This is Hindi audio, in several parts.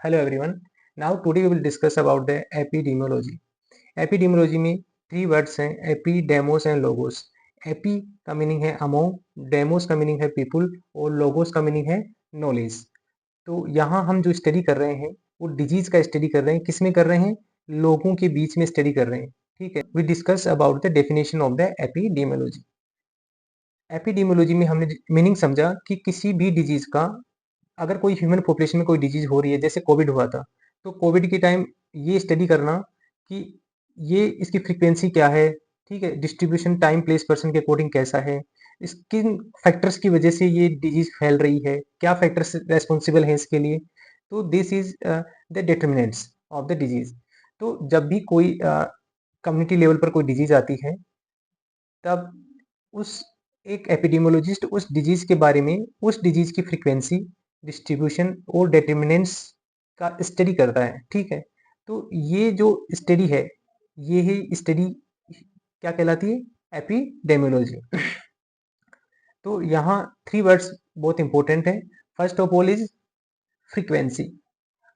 Hello everyone. Now today we will discuss about the epidemiology. Epidemiology में 3 words हैं AP, demos and logos. AP का मीनिंग है अमोंग, डेमोस का मीनिंग है पीपुल और लोगोस का मीनिंग है नॉलेज. तो यहाँ हम जो स्टडी कर रहे हैं वो डिजीज का स्टडी कर रहे हैं. किस में कर रहे हैं? लोगों के बीच में स्टडी कर रहे हैं. ठीक है. We discuss about the definition of the epidemiology. Epidemiology में हमने मीनिंग समझा कि किसी भी डिजीज का अगर कोई ह्यूमन पॉपुलेशन में कोई डिजीज हो रही है, जैसे कोविड हुआ था, तो कोविड के टाइम ये स्टडी करना कि ये इसकी फ्रीक्वेंसी क्या है, ठीक है, डिस्ट्रीब्यूशन टाइम प्लेस पर्सन के अकॉर्डिंग कैसा है, किन फैक्टर्स की वजह से ये डिजीज फैल रही है, क्या फैक्टर्स रेस्पॉन्सिबल है इसके लिए. तो this is the determinants of the disease. तो जब भी कोई कम्युनिटी लेवल पर कोई डिजीज आती है, तब उस एक एपिडेमियोलॉजिस्ट उस डिजीज के बारे में, उस डिजीज की फ्रीक्वेंसी, डिस्ट्रीब्यूशन और डिटर्मिनेंट्स का स्टडी करता है. ठीक है. तो ये जो स्टडी है, ये ही स्टडी क्या कहलाती है? एपिडेमियोलॉजी. तो यहाँ 3 वर्ड्स बहुत इंपॉर्टेंट है. First of all is frequency.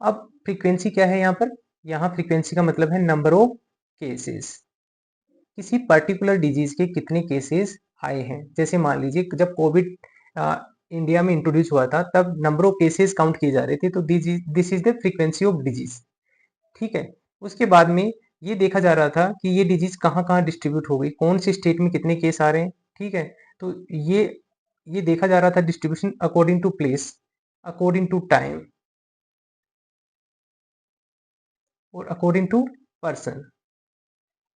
अब फ्रीक्वेंसी क्या है यहाँ पर? यहाँ फ्रीक्वेंसी का मतलब है नंबर ऑफ केसेस. किसी पर्टिकुलर डिजीज के कितने केसेस आए हैं. जैसे मान लीजिए जब कोविड इंडिया में इंट्रोड्यूस हुआ था, तब नंबर ऑफ केसेस काउंट किए जा रहे थे. तो this is the frequency of disease. ठीक है. उसके बाद में ये देखा जा रहा था कि ये डिजीज कहाँ कहाँ डिस्ट्रीब्यूट हो गई, कौन से स्टेट में कितने केस आ रहे हैं. ठीक है. तो ये देखा जा रहा था distribution according to place, according to time और according to person.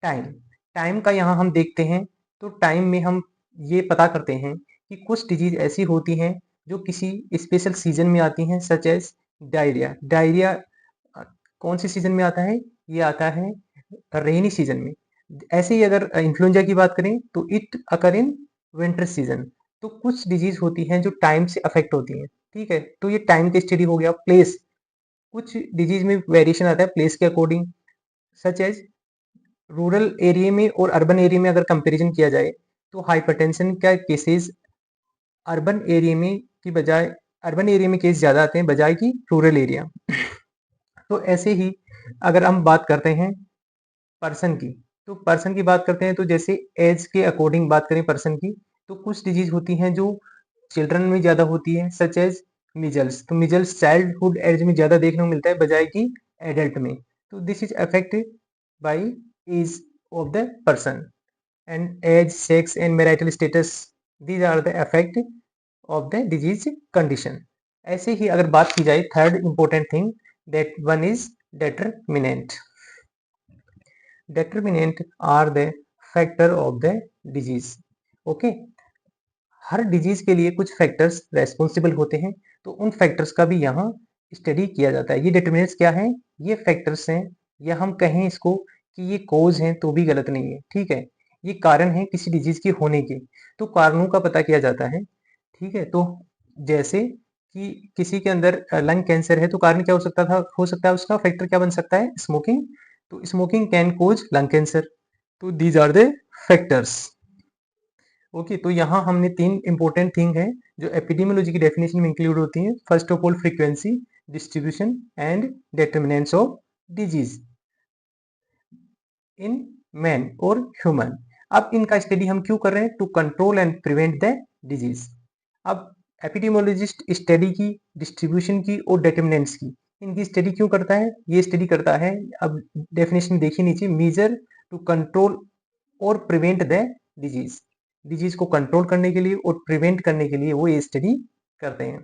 Time time का यहाँ हम देखते हैं. तो टाइम में हम ये पता करते हैं कि कुछ डिजीज ऐसी होती हैं जो किसी स्पेशल सीजन में आती हैं, सच एज डायरिया. डायरिया कौन से सीजन में आता है? ये आता है रेनी सीजन में. ऐसे ही अगर इन्फ्लुएंजा की बात करें तो it occur in winter season. तो कुछ डिजीज होती हैं जो टाइम से अफेक्ट होती हैं. ठीक है. तो ये टाइम का स्टडी हो गया. प्लेस, कुछ डिजीज में वेरिएशन आता है प्लेस के according, such as rural area में और अर्बन एरिया में अगर कंपैरिजन किया जाए, तो हाइपरटेंशन का केसेस अर्बन एरिया में की बजाय, अर्बन एरिया में केस ज़्यादा आते हैं बजाय कि रूरल एरिया. तो ऐसे ही अगर हम बात करते हैं पर्सन की, तो पर्सन की बात करते हैं तो जैसे एज के अकॉर्डिंग बात करें पर्सन की, तो कुछ डिजीज होती हैं जो चिल्ड्रन में ज़्यादा होती है, सच एज मिजल्स. तो मिजल्स चाइल्डहुड एज में ज़्यादा देखने को मिलता है बजाय कि एडल्ट में. तो this is affected by age of the person. And age, sex and marital status, these are the effect of the disease condition. ऐसे ही अगर बात की जाए third important thing, that one is determinant. Determinant are the factor of the disease. Okay. Her disease के लिए कुछ फैक्टर्स रेस्पॉन्सिबल होते हैं, तो उन फैक्टर्स का भी यहाँ स्टडी किया जाता है. ये डिटर्मिनेंट्स क्या है? ये फैक्टर्स हैं, या हम कहें इसको कि ये कोज हैं तो भी गलत नहीं है. ठीक है. ये कारण है किसी डिजीज के होने के, तो कारणों का पता किया जाता है. ठीक है. तो जैसे कि किसी के अंदर लंग कैंसर है, तो कारण क्या हो सकता है उसका फैक्टर क्या बन सकता है? स्मोकिंग. तो smoking can cause lung cancer. तो these are the factors. Okay. तो यहाँ हमने 3 इंपॉर्टेंट थिंग है जो एपिडेमियोलॉजी की डेफिनेशन में इंक्लूड होती हैं. First of all frequency, distribution and determinants of disease in man और ह्यूमन. अब इनका स्टडी हम क्यों कर रहे हैं? To control and prevent the disease. अब एपिडेमियोलॉजिस्ट स्टडी की, डिस्ट्रीब्यूशन की और डिटर्मिनेंट्स की, इनकी स्टडी क्यों करता है? ये स्टडी करता है, अब डेफिनेशन देखिए नीचे, मेजर टू कंट्रोल और प्रिवेंट द डिजीज. डिजीज को कंट्रोल करने के लिए और प्रिवेंट करने के लिए वो ये स्टडी करते हैं.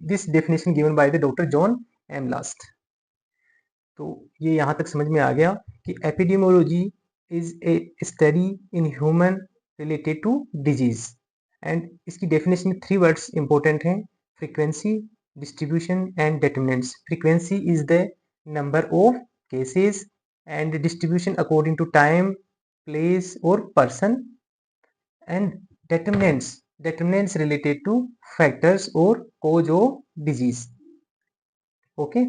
This definition given by the doctor John M Last. तो ये यहाँ तक समझ में आ गया कि epidemiology is a study in human related to disease. And इसकी डेफिनेशन में 3 वर्ड्स इंपॉर्टेंट हैं: frequency, distribution and determinants. Frequency is the number of cases and distribution according to time, place और person. And determinants related to factors or cause of disease. Okay.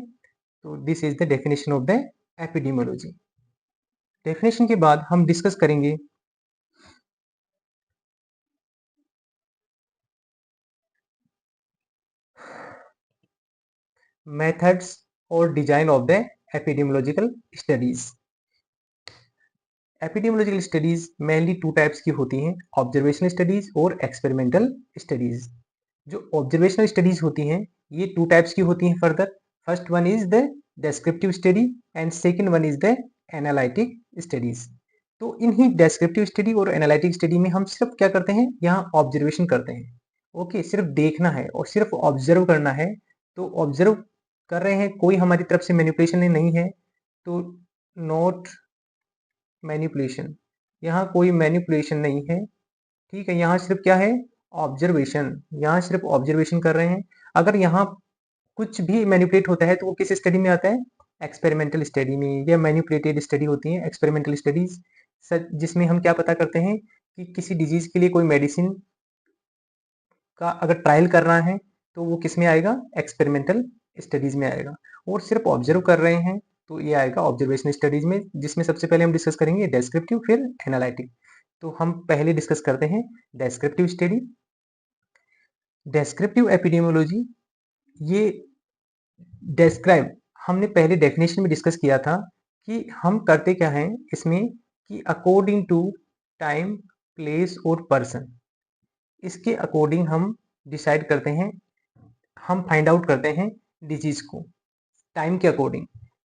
So this is the definition of the epidemiology. Definition के बाद हम डिस्कस करेंगे मेथड्स और design of the epidemiological studies. Epidemiological studies mainly two types की होती हैं, ऑब्जर्वेशनल स्टडीज और एक्सपेरिमेंटल स्टडीज। जो ऑब्जर्वेशनल स्टडीज होती हैं ये टू टाइप्स की होती हैं further. First one is the descriptive study and second one is the analytic studies. तो इन्हीं डेस्क्रिप्टिव स्टडी और एनालिटिक स्टडी में हम सिर्फ क्या करते हैं, यहाँ ऑब्जर्वेशन करते हैं। ओके, सिर्फ देखना है और सिर्फ ऑब्जर्व करना है। तो ऑब्जर्व कर रहे हैं, कोई हमारी तरफ से मैनिपुलेशन नहीं है, तो नॉट मैनिपुलेशन, यहाँ कोई मैनिपुलेशन नहीं है। ठीक है, यहाँ सिर्फ क्या है, ऑब्जर्वेशन, यहाँ सिर्फ ऑब्जर्वेशन कर रहे हैं। अगर यहाँ कुछ भी मैनिपुलेट होता है तो वो किस स्टडी में आता है, एक्सपेरिमेंटल स्टडी में। या मैनिपुलेटेड स्टडी होती है एक्सपेरिमेंटल स्टडीज, जिसमें हम क्या पता करते हैं कि किसी डिजीज के लिए कोई मेडिसिन का अगर ट्रायल करना है तो वो किस में आएगा, एक्सपेरिमेंटल स्टडीज में आएगा। और सिर्फ ऑब्जर्व कर रहे हैं तो ये आएगा ऑब्जर्वेशनल स्टडीज में, जिसमें सबसे पहले हम डिस्कस करेंगे डेस्क्रिप्टिव फिर एनालिटिक। तो हम पहले डिस्कस करते हैं डेस्क्रिप्टिव स्टडी। डेस्क्रिप्टिव एपिडेमियोलॉजी, ये डेस्क्राइब, हमने पहले डेफिनेशन में डिस्कस किया था कि हम करते क्या हैं इसमें, कि अकॉर्डिंग टू टाइम प्लेस और पर्सन, इसके अकॉर्डिंग हम डिसाइड करते हैं, हम फाइंड आउट करते हैं डिजीज को टाइम के अकॉर्डिंग।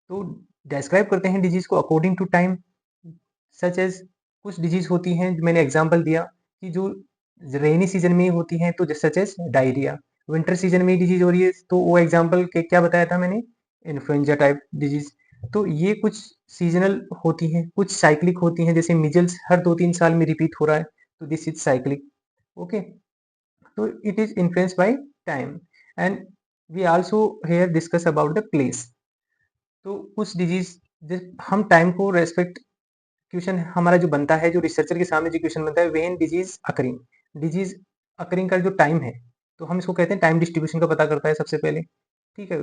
तो डिस्क्राइब करते हैं डिजीज को according to time. Such as, कुछ डिजीज होती हैं, मैंने एग्जांपल दिया कि जो रेनी सीजन में होती हैं, तो such as diarrhoea. Winter season में डिजीज हो रही है तो वो एग्जांपल के क्या बताया था मैंने, इन्फ्लुएंजा टाइप डिजीज। तो ये कुछ सीजनल होती हैं, कुछ साइक्लिक होती हैं, जैसे मिजल्स हर 2-3 साल में रिपीट हो रहा है, तो दिस इज साइक्लिक। ओके, तो it is influenced by time and we also here discuss about the place। तो कुछ डिजीज हम टाइम को रेस्पेक्ट, क्वेश्चन हमारा जो बनता है, जो रिसर्चर के सामने जो क्वेश्चन बनता है, when disease occurring, disease occurring का जो टाइम है, तो हम इसको कहते हैं टाइम डिस्ट्रीब्यूशन का पता करता है सबसे पहले। ठीक है,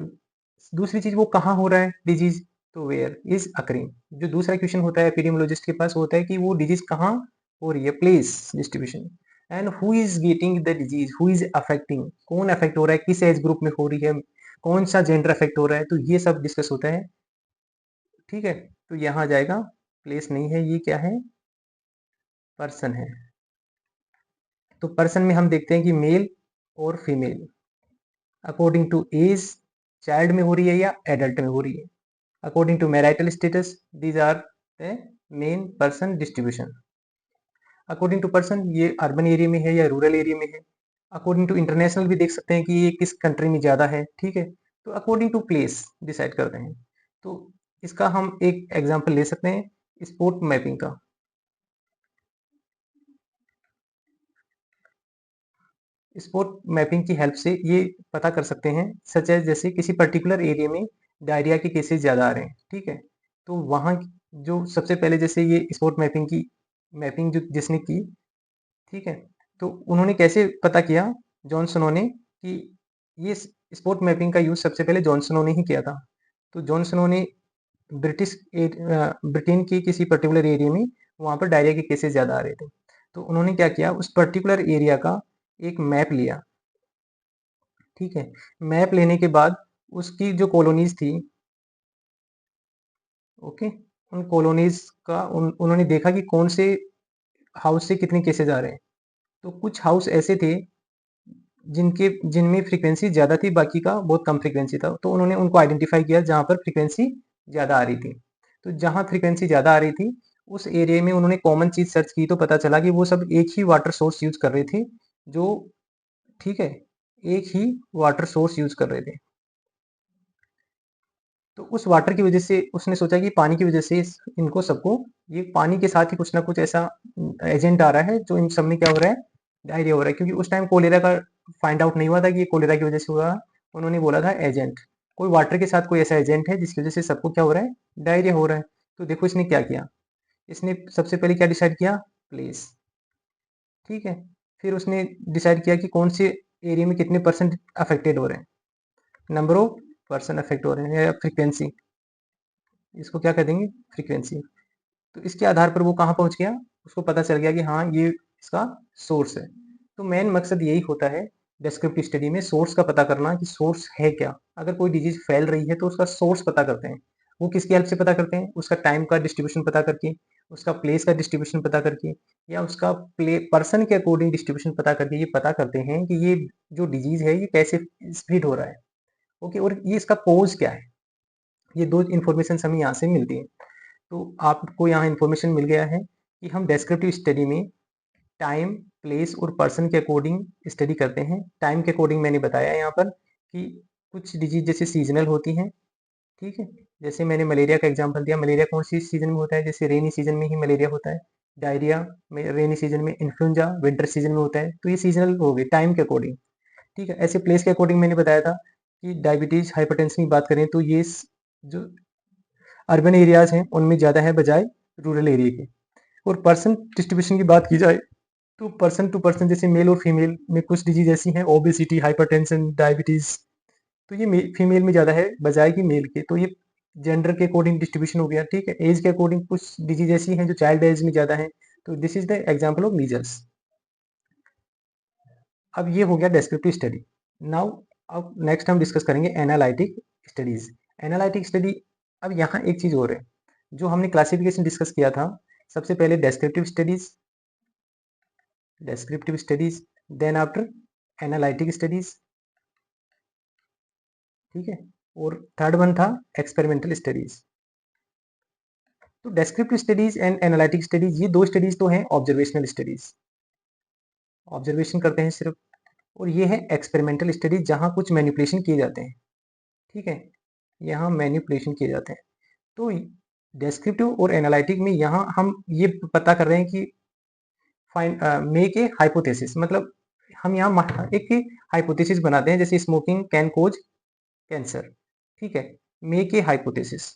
दूसरी चीज वो कहाँ हो रहा है डिजीज, तो वेयर इज अकरिंग। जो दूसरा क्वेश्चन होता है एपिडेमियोलॉजिस्ट के पास, वो होता है कि वो डिजीज कहाँ हो रही है, place distribution. And who is getting the disease, who is affecting, कौन अफेक्ट हो रहा है, किस एज ग्रुप में हो रही है, कौन सा जेंडर अफेक्ट हो रहा है, तो ये सब डिस्कस होता है। ठीक है, तो यहाँ आ जाएगा, प्लेस नहीं है, ये क्या है, पर्सन है। तो पर्सन में हम देखते हैं कि मेल और female according to age, child में हो रही है या एडल्ट में हो रही है। According to marital status, these are the main person distribution. According to person, ये अर्बन एरिया में है या रूरल एरिया में है। अकॉर्डिंग टू इंटरनेशनल भी देख सकते हैं कि ये किस कंट्री में ज़्यादा है। ठीक है, तो अकॉर्डिंग टू प्लेस डिसाइड करते हैं। तो इसका हम एक एग्जांपल ले सकते हैं स्पोर्ट मैपिंग का। स्पोर्ट मैपिंग की हेल्प से ये पता कर सकते हैं, सच है जैसे किसी पर्टिकुलर एरिया में डायरिया के केसेस ज़्यादा आ रहे हैं। ठीक है, तो वहाँ जो सबसे पहले जैसे ये स्पोर्ट मैपिंग की मैपिंग जो जिसने की, ठीक है, तो उन्होंने कैसे पता किया, जॉन स्नो ने, कि ये स्पोर्ट मैपिंग का यूज़ सबसे पहले जॉन स्नो ने ही किया था। तो जॉन स्नो ने ब्रिटेन के किसी पर्टिकुलर एरिया में, वहाँ पर डायरिया के केसेस ज़्यादा आ रहे थे। तो उन्होंने क्या किया, उस पर्टिकुलर एरिया का एक मैप लिया। ठीक है, मैप लेने के बाद उसकी जो कॉलोनीज थी, ओके, उन कॉलोनीज का उन्होंने देखा कि कौन से हाउस से कितने केसेस आ रहे हैं। तो कुछ हाउस ऐसे थे जिनमें फ्रीक्वेंसी ज़्यादा थी, बाकी का बहुत कम फ्रीक्वेंसी था। तो उन्होंने उनको आइडेंटिफाई किया जहाँ पर फ्रीक्वेंसी ज़्यादा आ रही थी। तो जहाँ फ्रीक्वेंसी ज़्यादा आ रही थी उस एरिया में उन्होंने कॉमन चीज़ सर्च की, तो पता चला कि वो सब एक ही वाटर सोर्स यूज़ कर रहे थे, जो, ठीक है, एक ही वाटर सोर्स यूज़ कर रहे थे। तो उस वाटर की वजह से उसने सोचा कि पानी की वजह से इनको सबको, ये पानी के साथ ही कुछ ना कुछ ऐसा एजेंट आ रहा है जो इन सब में क्या हो रहा है, डायरिया हो रहा है। क्योंकि उस टाइम कोलेरा का फाइंड आउट नहीं हुआ था कि ये कोलेरा की वजह से हुआ, उन्होंने बोला था एजेंट, कोई वाटर के साथ कोई ऐसा एजेंट है जिसकी वजह से सबको क्या हो रहा है, डायरिया हो रहा है। तो देखो इसने क्या किया, इसने सबसे पहले क्या डिसाइड किया, प्लेस। ठीक है, फिर उसने डिसाइड किया कि कौन से एरिया में कितने परसेंट अफेक्टेड हो रहे हैं, नंबर ऑफ पर्सन अफेक्ट हो रहे हैं, या फ्रीक्वेंसी, इसको क्या कह देंगे, फ्रीक्वेंसी। तो इसके आधार पर वो कहाँ पहुंच गया, उसको पता चल गया कि हाँ ये इसका सोर्स है। तो मेन मकसद यही होता है डेस्क्रिप्टिव स्टडी में सोर्स का पता करना कि सोर्स है क्या। अगर कोई डिजीज फैल रही है तो उसका सोर्स पता करते हैं। वो किसकी हेल्प से पता करते हैं? उसका टाइम का डिस्ट्रीब्यूशन पता करके, उसका प्लेस का डिस्ट्रीब्यूशन पता करके, या उसका प्ले पर्सन के अकॉर्डिंग डिस्ट्रीब्यूशन पता करके ये पता करते हैं कि ये जो डिजीज है ये कैसे स्प्रेड हो रहा है। ओके, और ये इसका कोज क्या है। ये दो इन्फॉर्मेशन हमें यहाँ से मिलती है। तो आपको यहाँ इन्फॉर्मेशन मिल गया है कि हम डेस्क्रिप्टिव स्टडी में टाइम, प्लेस और पर्सन के अकॉर्डिंग स्टडी करते हैं। टाइम के अकॉर्डिंग मैंने बताया यहाँ पर कि कुछ डिजीज जैसे सीजनल होती हैं, ठीक है। जैसे मैंने मलेरिया का एग्जांपल दिया, मलेरिया कौन सी सीजन में होता है? जैसे रेनी सीजन में ही मलेरिया होता है। डायरिया में रेनी सीजन में, इन्फ्लुएंजा विंटर सीजन में होता है। तो ये सीजनल हो गए टाइम के अकॉर्डिंग, ठीक है। ऐसे प्लेस के अकॉर्डिंग मैंने बताया था कि डायबिटीज, हाइपरटेंशन की बात करें तो ये जो अर्बन एरियाज हैं उनमें ज़्यादा है बजाय रूरल एरिया के। और पर्सन डिस्ट्रीब्यूशन की बात की जाए तो पर्सन टू पर्सन, जैसे मेल और फीमेल में कुछ डिजीज ऐसी हैं, ओबेसिटी, हाइपरटेंशन, डायबिटीज, तो ये फीमेल में ज़्यादा है बजाय कि मेल के। तो ये जेंडर के अकॉर्डिंग डिस्ट्रीब्यूशन हो गया, ठीक है। एज के अकॉर्डिंग कुछ डिजीज ऐसी हैं जो चाइल्ड एज में ज़्यादा है। तो this is the example of measles. अब ये हो गया डेस्क्रिप्टिव स्टडी। नाउ अब नेक्स्ट हम डिस्कस करेंगे एनालिटिक स्टडीज। एनालिटिक स्टडी, अब यहाँ एक चीज और है जो हमने क्लासिफिकेशन डिस्कस किया था। सबसे पहले descriptive studies, then after analytic studies, ठीक है। और थर्ड वन था एक्सपेरिमेंटल स्टडीज। तो descriptive studies and analytic studies, ये दो स्टडीज तो हैं ऑब्जर्वेशनल स्टडीज, ऑब्जर्वेशन करते हैं सिर्फ। और ये है एक्सपेरिमेंटल स्टडीज जहाँ कुछ मैनिपुलेशन किए जाते हैं, ठीक है। यहाँ मैनिपुलेशन किए जाते हैं। तो डेस्क्रिप्टिव और एनालिटिक में यहाँ हम ये पता कर रहे हैं कि मेक ए हाइपोथेसिस, मतलब हम यहाँ एक हाइपोथेसिस बनाते हैं, जैसे स्मोकिंग कैन कोज कैंसर, ठीक है। मेक ए हाइपोथेसिस,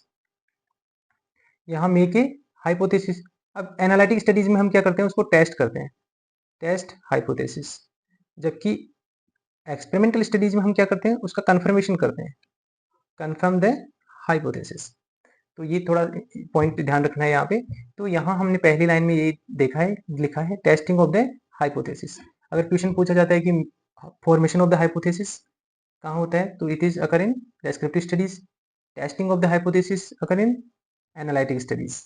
यहाँ मेक ए हाइपोथेसिस। अब एनालिटिक स्टडीज में हम क्या करते हैं? उसको टेस्ट करते हैं, टेस्ट हाइपोथेसिस। जबकि एक्सपेरिमेंटल स्टडीज में हम क्या करते हैं? उसका कंफर्मेशन करते हैं, कंफर्म द हाइपोथेसिस। तो ये थोड़ा पॉइंट ध्यान रखना है यहाँ पे। तो यहाँ हमने पहली लाइन में ये देखा है, लिखा है टेस्टिंग ऑफ द हाइपोथेसिस। अगर क्वेश्चन पूछा जाता है कि फॉर्मेशन ऑफ द हाइपोथेसिस कहाँ होता है, तो it is occur in descriptive studies. Testing of the hypothesis occur in analytic studies.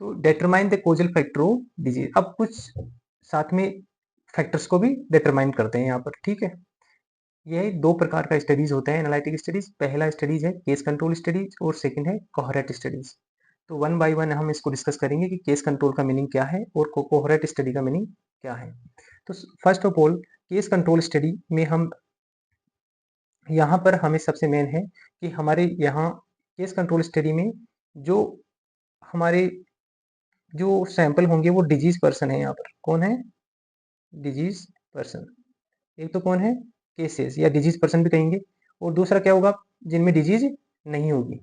To determine the causal factor of disease, अब कुछ साथ में फैक्टर्स को भी डिटरमाइन करते हैं यहाँ पर, ठीक है। यह दो प्रकार का स्टडीज होता है एनालिटिक स्टडीज। पहला स्टडीज है केस कंट्रोल स्टडीज और सेकंड है कोहेरेंट स्टडीज। तो वन बाय वन हम इसको डिस्कस करेंगे कि केस कंट्रोल का मीनिंग क्या है और कोहेरेंट स्टडी का मीनिंग क्या है। तो first of all case control study में हम यहाँ पर हमें सबसे मेन है कि हमारे यहाँ केस कंट्रोल स्टडी में जो हमारे जो सैंपल होंगे वो डिजीज पर्सन है। यहाँ पर कौन है? Disease person. एक तो कौन है? केसेस या डिजीज पर्सन भी कहेंगे। और दूसरा क्या होगा? जिनमें डिजीज नहीं होगी।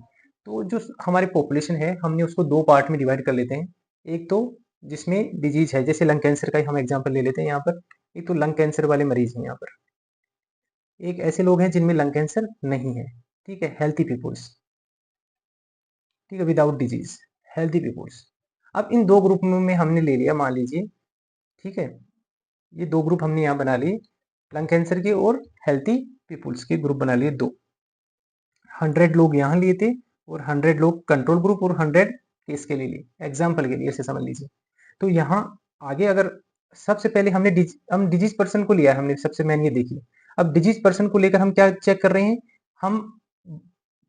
तो जो हमारी पॉपुलेशन है हमने उसको दो पार्ट में डिवाइड कर लेते हैं। एक तो जिसमें डिजीज है, जैसे लंग कैंसर का ही हम एग्जांपल ले लेते हैं यहाँ पर। एक तो लंग कैंसर वाले मरीज हैं यहाँ पर, एक ऐसे लोग हैं जिनमें लंग कैंसर नहीं है, ठीक है, हेल्थी पीपुल्स, ठीक है, विदाउट डिजीज, हेल्थी पीपुल्स। अब इन दो ग्रुप में हमने ले लिया, मान लीजिए, ठीक है, ये दो ग्रुप हमने यहाँ बना लिए, लंग कैंसर के और हेल्थी पीपुल्स के ग्रुप बना लिए दो। 100 लोग यहाँ लिए थे और 100 लोग कंट्रोल ग्रुप और 100 केस के लिए, एग्जाम्पल के लिए ऐसे समझ लीजिए। तो यहाँ आगे अगर सबसे पहले हम डिजीज पर्सन को लिया है हमने, सबसे मैन ये देखिए। अब डिजीज पर्सन को लेकर हम क्या चेक कर रहे हैं? हम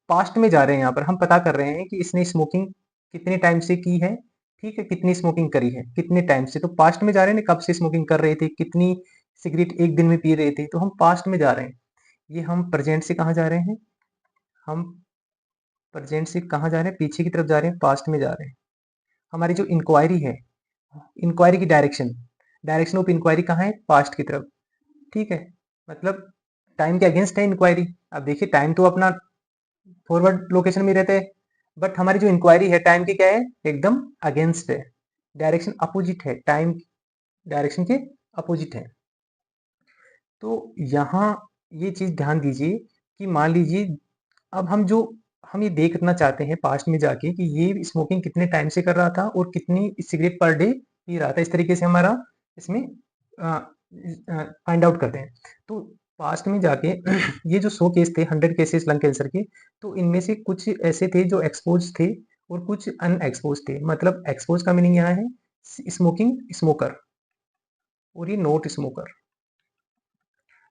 पास्ट में जा रहे हैं, यहाँ पर हम पता कर रहे हैं कि इसने स्मोकिंग कितने टाइम से की है, ठीक है, कितनी स्मोकिंग करी है, कितने टाइम से। तो पास्ट में जा रहे हैं ना, कब से स्मोकिंग कर रहे थे, कितनी सिगरेट एक दिन में पी रहे थे, तो हम पास्ट में जा रहे हैं। ये हम प्रेजेंट से कहाँ जा रहे हैं? हम प्रेजेंट से कहाँ जा रहे हैं? पीछे की तरफ जा रहे हैं, पास्ट में जा रहे हैं। हमारी जो इंक्वायरी है, इंक्वायरी की डायरेक्शन ऑफ इंक्वायरी कहाँ है? पास्ट की तरफ, ठीक है। मतलब टाइम के अगेंस्ट है इंक्वायरी। अब देखिए टाइम तो अपना फॉरवर्ड लोकेशन में रहता है, बट हमारी जो इंक्वायरी है टाइम की क्या है? एकदम अगेंस्ट है, डायरेक्शन अपोजिट है, टाइम डायरेक्शन के अपोजिट है। तो यहाँ ये चीज ध्यान दीजिए कि मान लीजिए अब हम ये देखना चाहते हैं पास्ट में जाके कि ये स्मोकिंग कितने टाइम से कर रहा था और कितनी सिगरेट पर डे पी रहा था। इस तरीके से हमारा इसमें फाइंड आउट करते हैं। तो पास्ट में जाके ये जो 100 केस थे, 100 केसेस लंग कैंसर के, तो इनमें से कुछ ऐसे थे जो एक्सपोज थे और कुछ अनएक्सपोज थे। मतलब एक्सपोज का मीनिंग यहाँ है स्मोकिंग स्मोकर, और ये नॉट स्मोकर।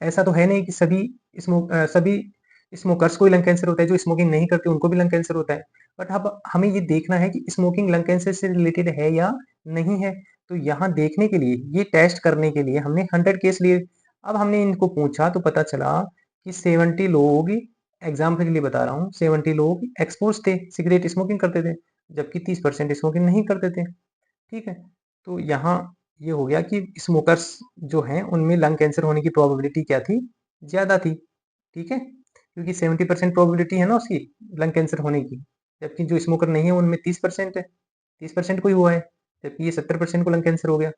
ऐसा तो है नहीं कि सभी स्मोकर्स को ही लंग कैंसर होता है, जो स्मोकिंग नहीं करते उनको भी लंग कैंसर होता है। बट अब हमें ये देखना है कि स्मोकिंग लंग कैंसर से रिलेटेड है या नहीं है। तो यहाँ देखने के लिए, ये टेस्ट करने के लिए हमने 100 केस लिए। अब हमने इनको पूछा तो पता चला कि 70 लोग, एग्जाम्पल के लिए बता रहा हूँ, 70 लोग एक्सपोज थे, सिगरेट स्मोकिंग करते थे, जबकि 30% स्मोकिंग नहीं करते थे। ठीक है, तो यहाँ ये हो गया कि स्मोकर्स जो हैं उनमें लंग कैंसर होने की प्रोबेबिलिटी क्या थी, ज़्यादा थी। ठीक है, क्योंकि 70% प्रोबेबिलिटी है ना उसकी लंग कैंसर होने की, जबकि जो स्मोकर नहीं है उनमें 30% है, 30% को ही हुआ है, जबकि ये 70% को लंग कैंसर हो गया।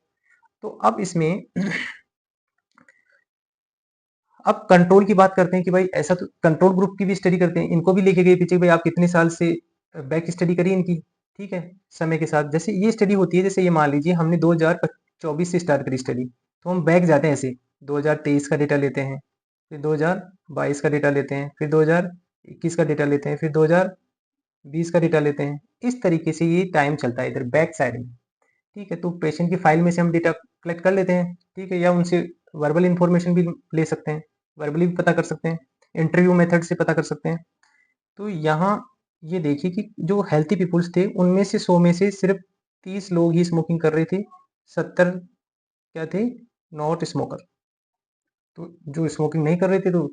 तो अब इसमें अब कंट्रोल की बात करते हैं कि भाई ऐसा तो कंट्रोल ग्रुप की भी स्टडी करते हैं, इनको भी लेके गए पीछे, भाई आप कितने साल से बैक स्टडी करिए इनकी। ठीक है, समय के साथ जैसे ये स्टडी होती है, जैसे ये मान लीजिए हमने 2024 से स्टार्ट करी स्टडी, तो हम बैक जाते हैं ऐसे 2023 का डेटा लेते हैं, फिर 2022 का डेटा लेते हैं, फिर 2021 का डेटा लेते हैं, फिर 2020 का डेटा लेते हैं। इस तरीके से ये टाइम चलता है इधर बैक साइड में। ठीक है, तो पेशेंट की फाइल में से हम डेटा कलेक्ट कर लेते हैं। ठीक है, या उनसे वर्बल इंफॉर्मेशन भी ले सकते हैं, वर्बली भी पता कर सकते हैं, इंटरव्यू मेथड से पता कर सकते हैं। तो यहाँ ये देखिए कि जो हेल्थी पीपुल्स थे उनमें से 100 में से सिर्फ 30 लोग ही स्मोकिंग कर रहे थे, 70 क्या थे, नॉट स्मोकर। तो जो स्मोकिंग नहीं कर रहे थे, तो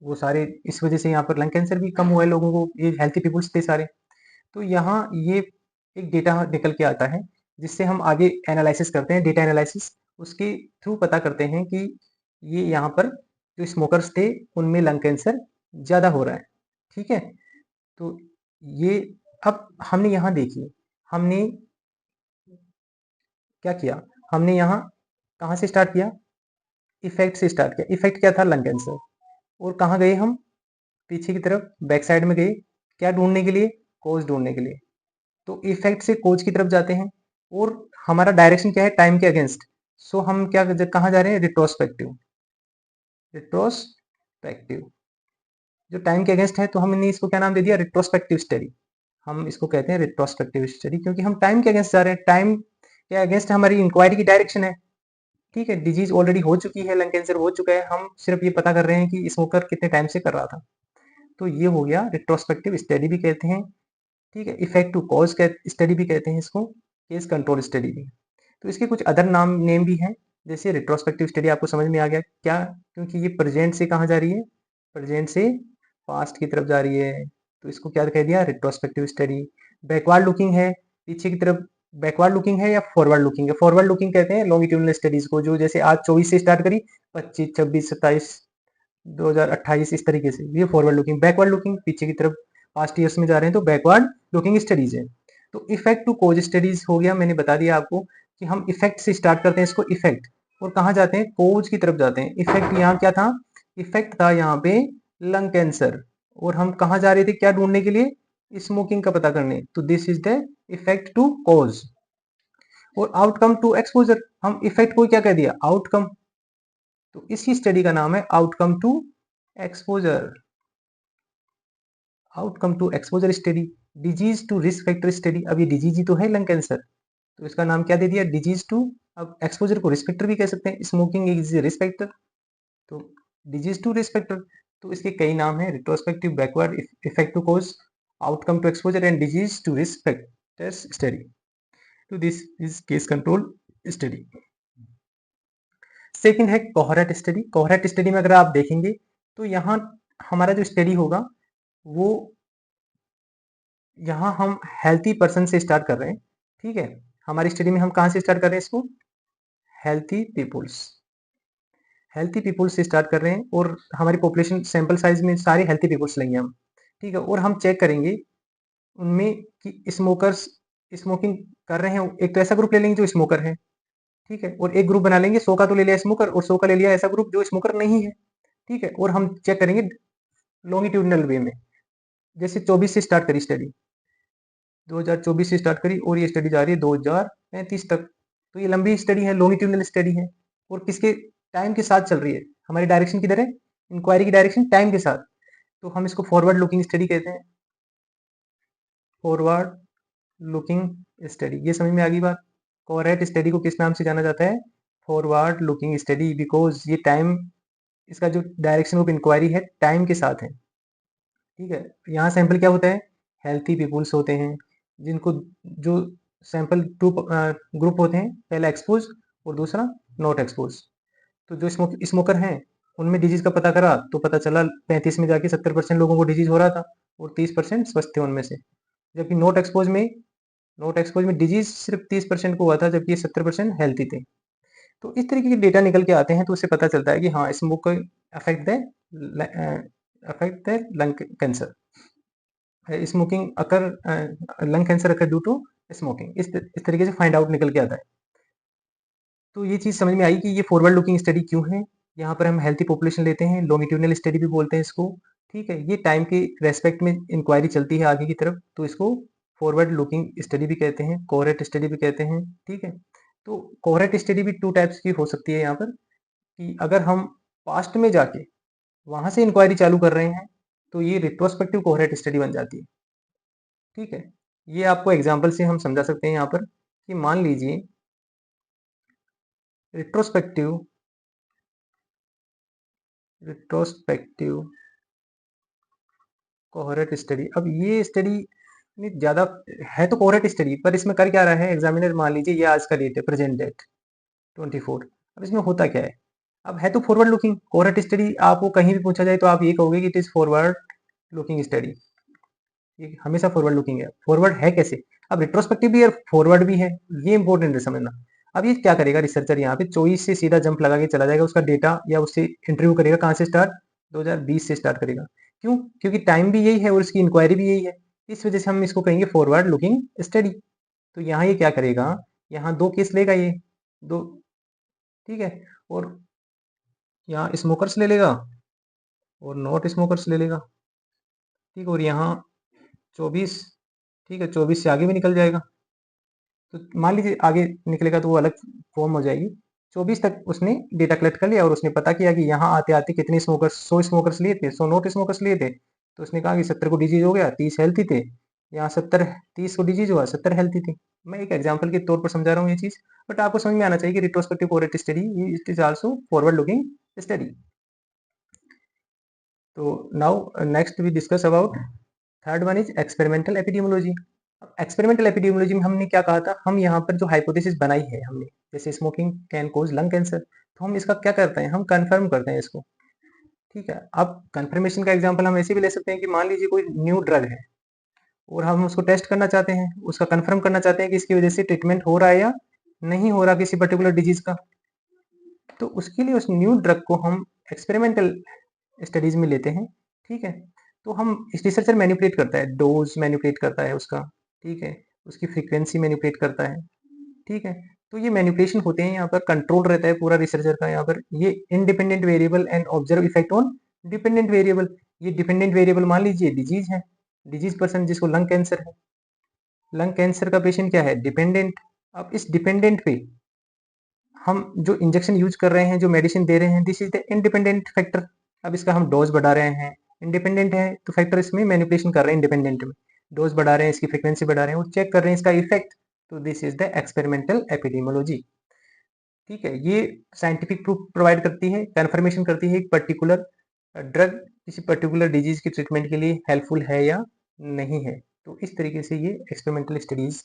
वो सारे, इस वजह से यहाँ पर लंग कैंसर भी कम हुआ है लोगों को, ये हेल्थी पीपुल्स थे सारे। तो यहाँ ये एक डेटा निकल के आता है, जिससे हम आगे एनालिसिस करते हैं, डेटा एनालिसिस, उसके थ्रू पता करते हैं कि ये यहाँ पर जो स्मोकर्स थे उनमें लंग कैंसर ज़्यादा हो रहा है। ठीक है, तो ये अब हमने यहाँ देखिए, हमने क्या किया, हमने यहाँ कहाँ से स्टार्ट किया, इफेक्ट से स्टार्ट किया। इफेक्ट क्या था, लंग कैंसर। और कहाँ गए हम, पीछे की तरफ बैक साइड में गए, क्या ढूंढने के लिए, कोज ढूंढने के लिए। तो इफेक्ट से कोज की तरफ जाते हैं, और हमारा डायरेक्शन क्या है, टाइम के अगेंस्ट। सो हम क्या कहाँ जा रहे हैं, रिट्रोस्पेक्टिव। रिट्रोस्पेक्टिव जो टाइम के अगेंस्ट है, तो हमने इसको क्या नाम दे दिया, रिट्रोस्पेक्टिव स्टडी। हम इसको कहते हैं रिट्रोस्पेक्टिव स्टडी, क्योंकि हम टाइम के अगेंस्ट जा रहे हैं, टाइम के अगेंस्ट हमारी इंक्वायरी की डायरेक्शन है। ठीक है, डिजीज ऑलरेडी हो चुकी है, लंग कैंसर हो चुका है, हम सिर्फ ये पता कर रहे हैं कि स्मोकर कितने टाइम से कर रहा था। तो ये हो गया रिट्रोस्पेक्टिव स्टडी भी कहते हैं। ठीक है, इफेक्ट टू कॉज स्टडी भी कहते हैं इसको, केस कंट्रोल स्टडी भी। तो इसके कुछ अदर नेम भी हैं, जैसे रिट्रोस्पेक्टिव स्टडी आपको समझ में आ गया क्या, क्योंकि ये प्रेजेंट से कहाँ जा रही है, प्रेजेंट से पास्ट की तरफ जा रही है, तो इसको क्या कह दिया, रिट्रोस्पेक्टिव स्टडी। बैकवर्ड लुकिंग है, पीछे की तरफ, बैकवर्ड लुकिंग है या फॉरवर्ड लुकिंग है। फॉरवर्ड लुकिंग कहते हैं लॉन्गिट्यूडनल स्टडीज को, जो जैसे आज 24 से स्टार्ट करी, 25, 26, 27, 2028, इस तरीके से, ये फॉरवर्ड लुकिंग। बैकवर्ड लुकिंग, पीछे की तरफ पास्ट ईयर्स में जा रहे हैं, तो बैकवर्ड लुकिंग स्टडीज है। तो इफेक्ट टू कोज स्टडीज हो गया, मैंने बता दिया आपको कि हम इफेक्ट से स्टार्ट करते हैं इसको, इफेक्ट, और कहाँ जाते हैं, कोज की तरफ जाते हैं। इफेक्ट यहाँ क्या था, इफेक्ट था यहाँ पे लंग कैंसर, और हम कहाँ जा रहे थे, क्या ढूंढने के लिए, स्मोकिंग का पता करने। तो this is the effect to cause. और आउटकम टू एक्सपोजर, हम इफेक्ट को क्या कह दिया, आउटकम, तो इसी स्टडी का नाम है outcome to exposure. Outcome to exposure study. Disease to risk factor study, अब ये डिजीज ही तो है लंग कैंसर, तो इसका नाम क्या दे दिया, डिजीज टू। अब एक्सपोजर को रिस्क फैक्टर भी कह सकते हैं, स्मोकिंग इज रिस्क फैक्टर, तो डिजीज टू रिस्क फैक्टर। तो इसके कई नाम है, retrospective, backward, effect to cause, outcome to exposure, and disease to risk factors study. तो this is case control study. Second है कोहरेट स्टडी। कोहरेट स्टडी में अगर आप देखेंगे, तो यहाँ हमारा जो स्टडी होगा, वो यहाँ हम हेल्थी पर्सन से स्टार्ट कर रहे हैं। ठीक है, हमारी स्टडी में हम कहाँ से स्टार्ट कर रहे हैं इसको, हेल्थी पीपुल्स, हेल्थी पीपुल्स से स्टार्ट कर रहे हैं, और हमारी पॉपुलेशन सैंपल साइज में सारे हेल्थी पीपुल्स लेंगे हम। ठीक है, और हम चेक करेंगे उनमें कि स्मोकर्स स्मोकिंग कर रहे हैं। एक तो ऐसा ग्रुप ले लेंगे जो स्मोकर है, ठीक है, और एक ग्रुप बना लेंगे, 100 का तो ले लिया स्मोकर, और 100 का ले लिया ऐसा ग्रुप जो स्मोकर नहीं है। ठीक है, और हम चेक करेंगे लॉन्गिट्यूडनल वे में, जैसे 24 से स्टार्ट करी स्टडी, 2024 से स्टार्ट करी, और ये स्टडी जा रही है 2035 तक। तो ये लंबी स्टडी है, लॉन्गिट्यूडनल स्टडी है। और किसके टाइम के साथ चल रही है, हमारी डायरेक्शन किधर है, इंक्वायरी की डायरेक्शन टाइम के साथ, तो हम इसको फॉरवर्ड लुकिंग स्टडी कहते हैं, फॉरवर्ड लुकिंग स्टडी। ये समझ में आ गई बात। कोहेरेंट स्टडी को किस नाम से जाना जाता है, फॉरवर्ड लुकिंग स्टडी, बिकॉज ये टाइम, इसका जो डायरेक्शन ऑफ इंक्वायरी है टाइम के साथ है। ठीक है, यहाँ सैंपल क्या होता है, हेल्थी पीपुल्स होते हैं, जिनको जो सैंपल टू ग्रुप होते हैं, पहला एक्सपोज और दूसरा नॉट एक्सपोज। तो जो स्मोकर हैं उनमें डिजीज का पता करा तो पता चला 35 में जाके 70% लोगों को डिजीज हो रहा था और 30% स्वस्थ थे उनमें से। जबकि नॉट एक्सपोज में डिजीज सिर्फ 30% को हुआ था, जबकि 70% हेल्थी थे। तो इस तरीके के डेटा निकल के आते हैं, तो उससे पता चलता है कि हाँ, smoke affect the lung cancer, smoking occur lung cancer occur due to smoking, इस तरीके से फाइंड आउट निकल के आता है। तो ये चीज़ समझ में आई कि ये फॉरवर्ड लुकिंग स्टडी क्यों है। यहाँ पर हम हेल्थी पॉपुलेशन लेते हैं, लॉन्गिट्यूडनल स्टडी भी बोलते हैं इसको। ठीक है, ये टाइम के रेस्पेक्ट में इंक्वायरी चलती है आगे की तरफ, तो इसको फॉरवर्ड लुकिंग स्टडी भी कहते हैं, कोहेरेंट स्टडी भी कहते हैं। ठीक है, तो कोहेरेंट स्टडी भी 2 टाइप्स की हो सकती है यहाँ पर, कि अगर हम पास्ट में जाके वहां से इंक्वायरी चालू कर रहे हैं तो ये रिट्रोस्पेक्टिव कोहेरेंट स्टडी बन जाती है। ठीक है, ये आपको एग्जाम्पल से हम समझा सकते हैं यहाँ पर, कि मान लीजिए रिट्रोस्पेक्टिव रिट्रोस्पेक्टिव कोहेरेंट स्टडी। अब ये स्टडी में ज़्यादा है तो कोहेरेंट स्टडी, पर इसमें कर क्या रहा है एग्जामिनर, मान लीजिए ये आज का डेट है, प्रेजेंट डेट 24। अब इसमें होता क्या है, अब है तो फॉरवर्ड लुकिंग कोहेरेंट स्टडी, आपको कहीं भी पूछा जाए तो आप ये कहोगे कि it is forward looking study, ये हमेशा फॉरवर्ड लुकिंग है। फॉरवर्ड है कैसे, अब रिट्रोस्पेक्टिव भी और फॉरवर्ड भी है, ये इंपॉर्टेंट है समझना। अब ये क्या करेगा रिसर्चर, यहाँ पे चॉइस से सीधा जंप लगा के चला जाएगा, उसका डेटा या उससे इंटरव्यू करेगा, कहाँ से स्टार्ट, 2020 से स्टार्ट करेगा। क्यों, क्योंकि टाइम भी यही है और इसकी इंक्वायरी भी यही है, इस वजह से हम इसको कहेंगे फॉरवर्ड लुकिंग स्टडी। तो यहाँ ये क्या करेगा, यहाँ 2 केस लेगा ये, 2, ठीक है, और यहाँ स्मोकर्स ले लेगा और नॉट स्मोकर्स ले लेगा। ठीक, और यहाँ 24, ठीक है, 24 से आगे भी निकल जाएगा, तो मान लीजिए आगे निकलेगा तो वो अलग फॉर्म हो जाएगी। 24 तक उसने डेटा कलेक्ट कर लिया और उसने पता किया कि यहाँ आते आते कितने स्मोकर्स, 100 स्मोकर्स लिए थे, 100 नॉट स्मोकर्स लिए थे, तो उसने कहा कि 70 को डिजीज हो गया, 30 हेल्थी थे, यहाँ 70, 30 को डिजीज हुआ, 70 हेल्थी थे। मैं एक एग्जाम्पल के तौर पर समझा रहा हूँ ये चीज़, बट आपको समझ में आना चाहिए कि retrospective cohort study it is also forward looking study. तो now next we discuss about third one is experimental epidemiology. Experimental epidemiology में हमने क्या कहा था, हम यहाँ पर जो हाइपोथेसिस बनाई है हमने, जैसे smoking can cause lung cancer, तो हम इसका क्या करते हैं, हम कंफर्म करते हैं इसको। ठीक है, अब कंफर्मेशन का एग्जांपल हम ऐसे भी ले सकते हैं कि मान लीजिए कोई न्यू ड्रग है और हम उसको टेस्ट करना चाहते हैं, उसका कंफर्म करना चाहते हैं कि इसकी वजह से ट्रीटमेंट हो रहा है या नहीं हो रहा किसी पर्टिकुलर डिजीज का, तो उसके लिए उस न्यू ड्रग को हम एक्सपेरिमेंटल स्टडीज में लेते हैं। ठीक है, तो हम रिसर्चर मैनिपुलेट करता है, डोज मैनिपुलेट करता है उसका, ठीक है, उसकी फ्रीक्वेंसी मैनिपुलेट करता है। ठीक है, तो ये मैनिपुलेशन होते हैं, यहाँ पर कंट्रोल रहता है पूरा रिसर्चर का। यहाँ पर ये independent variable and observe effect on dependent variable, ये डिपेंडेंट वेरिएबल मान लीजिए डिजीज है, डिजीज पर्सन जिसको लंग कैंसर है, लंग कैंसर का पेशेंट क्या है, डिपेंडेंट। अब इस डिपेंडेंट पे हम जो इंजेक्शन यूज कर रहे हैं, जो मेडिसिन दे रहे हैं, this is the independent factor. अब इसका हम डोज बढ़ा रहे हैं, इंडिपेंडेंट है तो फैक्टर इसमें मैनिपुलेशन कर रहे हैं, इंडिपेंडेंट में डोज बढ़ा रहे हैं, इसकी फ्रिक्वेंसी बढ़ा रहे हैं, वो चेक कर रहे हैं इसका इफेक्ट, तो this is the experimental epidemiology. ठीक है, ये साइंटिफिक प्रूफ प्रोवाइड करती है, कंफर्मेशन करती है एक पर्टिकुलर ड्रग किसी पर्टिकुलर डिजीज की ट्रीटमेंट के लिए हेल्पफुल है या नहीं है। तो इस तरीके से ये experimental studies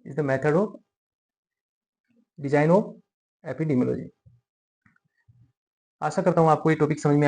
is the method of design of epidemiology. आशा करता हूँ आपको ये टॉपिक समझ में